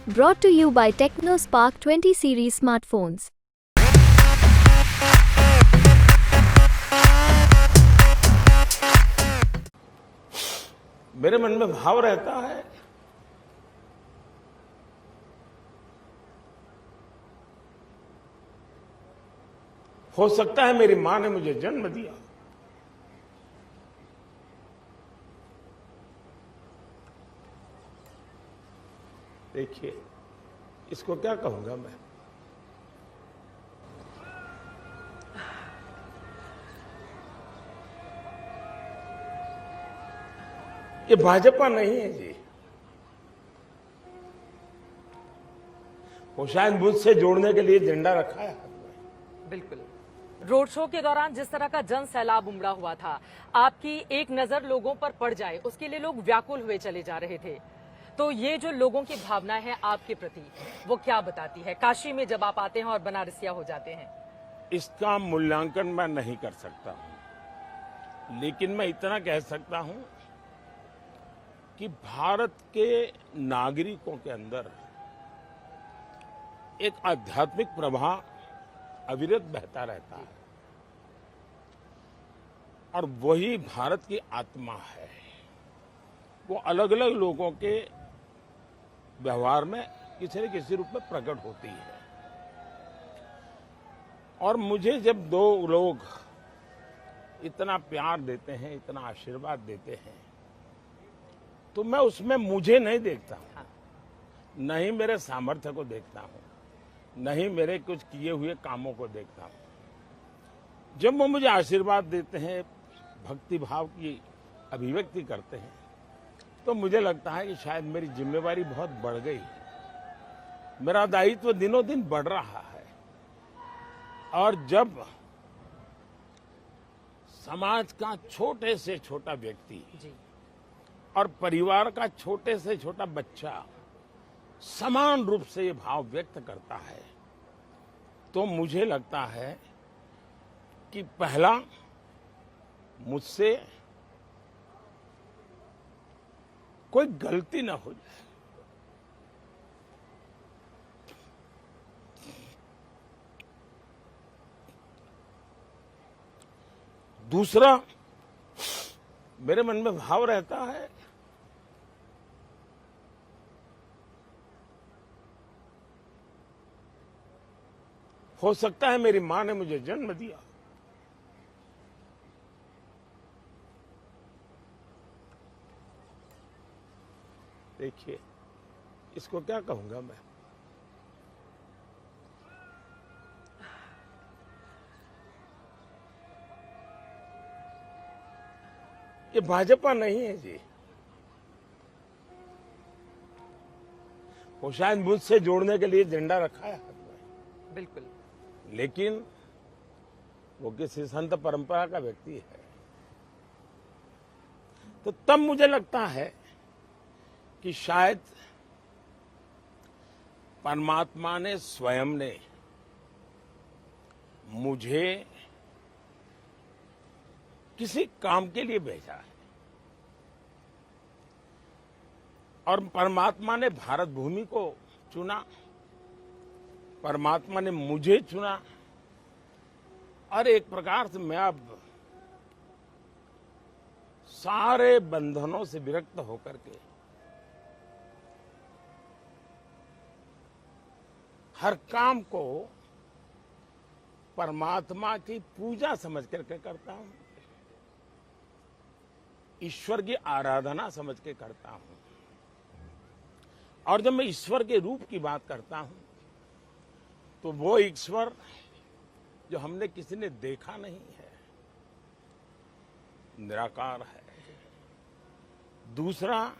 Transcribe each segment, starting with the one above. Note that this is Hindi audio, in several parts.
Brought to you by TechnoSpark 20 series smartphones. मेरे मन में भाव रहता है हो सकता है मेरी मां ने मुझे जन्म दिया, देखिए इसको क्या कहूंगा मैं। ये भाजपा नहीं है जी, वो शायद मुझसे जोड़ने के लिए झंडा रखा है हाथ में। बिल्कुल। रोड शो के दौरान जिस तरह का जन सैलाब उमड़ा हुआ था, आपकी एक नजर लोगों पर पड़ जाए उसके लिए लोग व्याकुल हुए चले जा रहे थे। तो ये जो लोगों की भावना है आपके प्रति, वो क्या बताती है काशी में जब आप आते हैं और बनारसिया हो जाते हैं? इसका मूल्यांकन मैं नहीं कर सकता हूं, लेकिन मैं इतना कह सकता हूं कि भारत के नागरिकों के अंदर एक आध्यात्मिक प्रवाह अविरत बहता रहता है और वही भारत की आत्मा है। वो अलग अलग लोगों के व्यवहार में किसी न किसी रूप में प्रकट होती है। और मुझे जब दो लोग इतना प्यार देते हैं, इतना आशीर्वाद देते हैं, तो मैं उसमें मुझे नहीं देखता हूं, न ही मेरे सामर्थ्य को देखता हूं, न ही मेरे कुछ किए हुए कामों को देखता हूं। जब वो मुझे आशीर्वाद देते हैं, भक्ति भाव की अभिव्यक्ति करते हैं, तो मुझे लगता है कि शायद मेरी जिम्मेवारी बहुत बढ़ गई है, मेरा दायित्व दिनों दिन बढ़ रहा है। और जब समाज का छोटे से छोटा व्यक्ति और परिवार का छोटे से छोटा बच्चा समान रूप से ये भाव व्यक्त करता है, तो मुझे लगता है कि पहला मुझसे कोई गलती ना हो जाए, दूसरा मेरे मन में भाव रहता है हो सकता है मेरी मां ने मुझे जन्म दिया, देखिए इसको क्या कहूंगा मैं। ये भाजपा नहीं है जी, वो शायद मुझसे जोड़ने के लिए झंडा रखा है हाथ में। बिल्कुल। लेकिन वो किसी संत परंपरा का व्यक्ति है, तो तब मुझे लगता है कि शायद परमात्मा ने स्वयं ने मुझे किसी काम के लिए भेजा है और परमात्मा ने भारत भूमि को चुना, परमात्मा ने मुझे चुना और एक प्रकार से मैं अब सारे बंधनों से विरक्त होकर के हर काम को परमात्मा की पूजा समझ करके करता हूं, ईश्वर की आराधना समझ के करता हूं। और जब मैं ईश्वर के रूप की बात करता हूं, तो वो ईश्वर जो हमने किसी ने देखा नहीं है, निराकार है। दूसरा,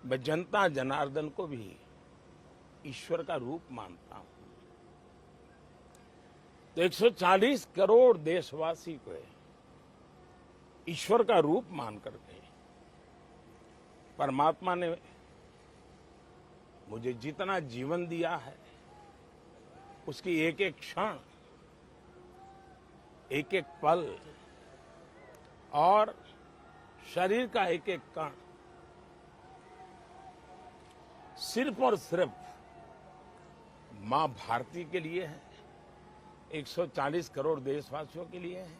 मैं जनता जनार्दन को भी ईश्वर का रूप मानता हूं। तो 140 करोड़ देशवासी को ईश्वर का रूप मान करके परमात्मा ने मुझे जितना जीवन दिया है, उसकी एक एक क्षण, एक एक पल और शरीर का एक एक कण सिर्फ और सिर्फ मां भारती के लिए है, 140 करोड़ देशवासियों के लिए है,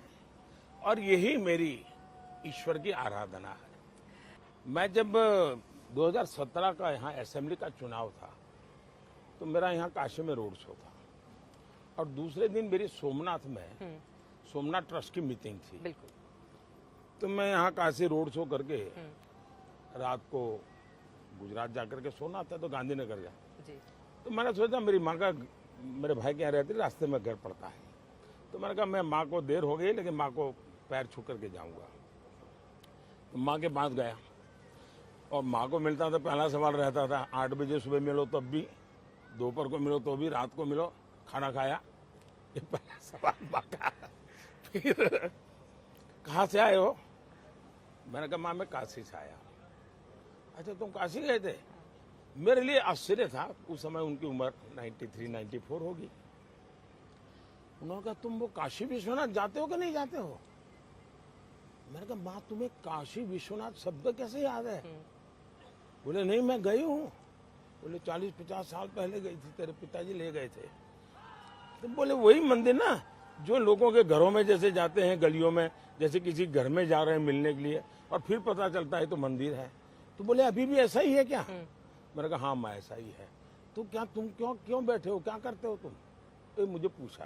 और यही मेरी ईश्वर की आराधना है। मैं जब 2017 का यहाँ असेंबली का चुनाव था तो मेरा यहाँ काशी में रोड शो था, और दूसरे दिन मेरी सोमनाथ में सोमनाथ ट्रस्ट की मीटिंग थी। बिल्कुल। तो मैं यहाँ काशी रोड शो करके रात को गुजरात जाकर के सोना था, तो गांधीनगर गया। जी। तो मैंने सोचा मेरी माँ का, मेरे भाई के यहाँ रहती, रास्ते में घर पड़ता है, तो मैंने कहा मैं माँ को देर हो गई लेकिन माँ को पैर छू करके जाऊंगा। तो माँ के पास गया और माँ को मिलता था, पहला सवाल रहता था 8 बजे सुबह मिलो तब भी, दोपहर को मिलो तो भी, रात को मिलो, खाना खाया, ये पहला सवाल माँ का। फिर कहाँ से आए हो? मैंने कहा माँ मैं काशी से आया। अच्छा तुम काशी गए थे? मेरे लिए आश्चर्य था, उस समय उनकी उम्र 93-94 होगी। उन्होंने कहा तुम वो काशी विश्वनाथ जाते हो कि नहीं जाते हो? मैंने कहा माँ तुम्हें काशी विश्वनाथ शब्द कैसे याद है? बोले नहीं मैं गई हूँ। बोले 40-50 साल पहले गई थी, तेरे पिताजी ले गए थे। तो बोले वही मंदिर ना जो लोगों के घरों में जैसे जाते हैं, गलियों में जैसे किसी घर में जा रहे हैं मिलने के लिए, और फिर पता चलता है तो मंदिर है। तो बोले अभी भी ऐसा ही है क्या? मैंने कहा हाँ माँ ऐसा ही है। तो क्या तुम क्यों बैठे हो, क्या करते हो तुम? तो मुझे पूछा।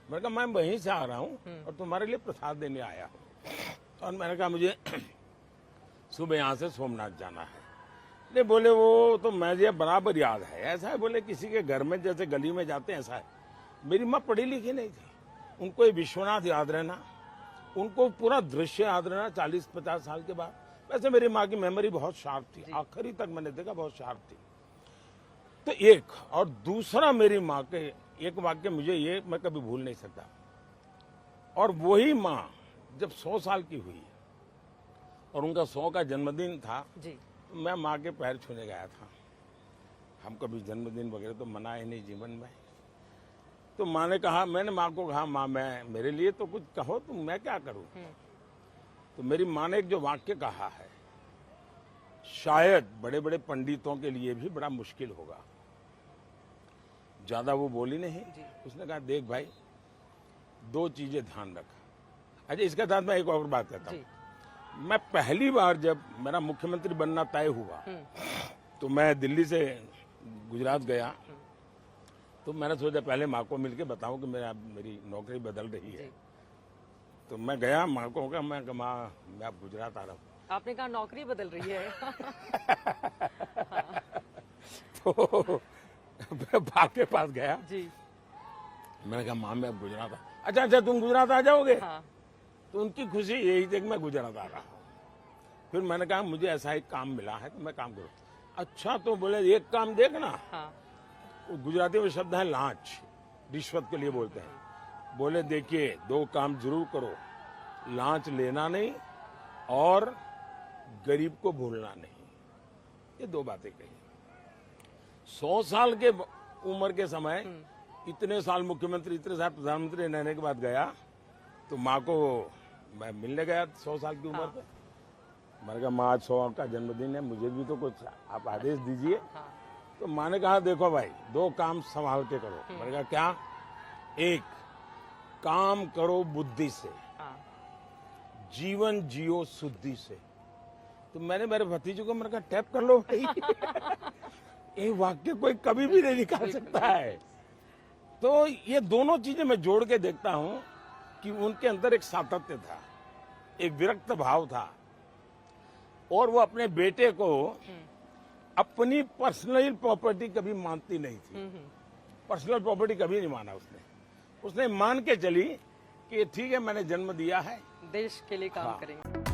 मैंने कहा मैं वहीं से आ रहा हूँ और तुम्हारे लिए प्रसाद देने आया हूँ। और मैंने कहा मुझे सुबह यहाँ से सोमनाथ जाना है। नहीं बोले वो तो मुझे बराबर याद है, ऐसा है। बोले किसी के घर में जैसे गली में जाते हैं ऐसा है। मेरी माँ पढ़ी लिखी नहीं थी, उनको ये विश्वनाथ याद रहना, उनको पूरा दृश्य याद रहना 40-50 साल के बाद। वैसे मेरी माँ की मेमोरी बहुत शार्प थी, आखिरी तक मैंने देखा बहुत शार्प थी। तो एक, और दूसरा मेरी माँ के एक वाक्य मुझे ये मैं कभी भूल नहीं सकता। और वही माँ जब 100 साल की हुई और उनका 100 का जन्मदिन था जी। तो मैं माँ के पैर छूने गया था। हम कभी जन्मदिन वगैरह तो मनाए नहीं जीवन में। तो माँ ने कहा, मैंने माँ को कहा माँ मैं मेरे लिए तो कुछ कहो, तो मैं क्या करूं? तो मेरी माँ ने एक जो वाक्य कहा है, शायद बड़े बड़े पंडितों के लिए भी बड़ा मुश्किल होगा। ज्यादा वो बोली नहीं, उसने कहा देख भाई 2 चीजें ध्यान रख। अच्छा इसके साथ मैं एक और बात कहता हूँ। मैं पहली बार जब मेरा मुख्यमंत्री बनना तय हुआ तो मैं दिल्ली से गुजरात गया। तो मैंने सोचा पहले माँ को मिलके बताऊं कि मेरी नौकरी बदल रही है। तो मैं गया, माँ को कहा मैं अब गुजरात आ रहा हूँ। आपने कहा नौकरी बदल रही है। तो मैं माँ के पास गया जी। मैंने कहा माँ मैं अब गुजरात अच्छा तुम गुजरात आ जाओगे? हाँ। तो उनकी खुशी यही थी कि मैं गुजरात आ रहा हूँ। फिर मैंने कहा मुझे ऐसा एक काम मिला है तो मैं काम करूँ। अच्छा तो बोले एक काम देखना। हाँ। गुजराती में शब्द है लांच, रिश्वत के लिए बोलते हैं। बोले देखिए 2 काम जरूर करो, लांच लेना नहीं और गरीब को भूलना नहीं। ये 2 बातें कही। 100 साल के उम्र के समय इतने साल मुख्यमंत्री, इतने साल प्रधानमंत्री रहने के बाद गया तो माँ को मैं मिलने गया 100 साल की उम्र पे। मैंने कहा माँ आज 100 का जन्मदिन है, मुझे भी तो कुछ आप आदेश दीजिए। तो माँ ने कहा देखो भाई 2 काम संभाल के करो। मैंने कहा क्या? एक, काम करो बुद्धि से, जीवन जियो शुद्धि से। तो मैंने मेरे भतीजे को मैंने कहा टैप कर लो भाई। ये वाक्य कोई कभी भी नहीं निकाल सकता है। तो ये दोनों चीजें मैं जोड़ के देखता हूं कि उनके अंदर एक सातत्य था, एक विरक्त भाव था, और वो अपने बेटे को अपनी पर्सनल प्रॉपर्टी कभी मानती नहीं थी। पर्सनल प्रॉपर्टी कभी नहीं माना उसने मान के चली कि ठीक है मैंने जन्म दिया है, देश के लिए काम करेंगे।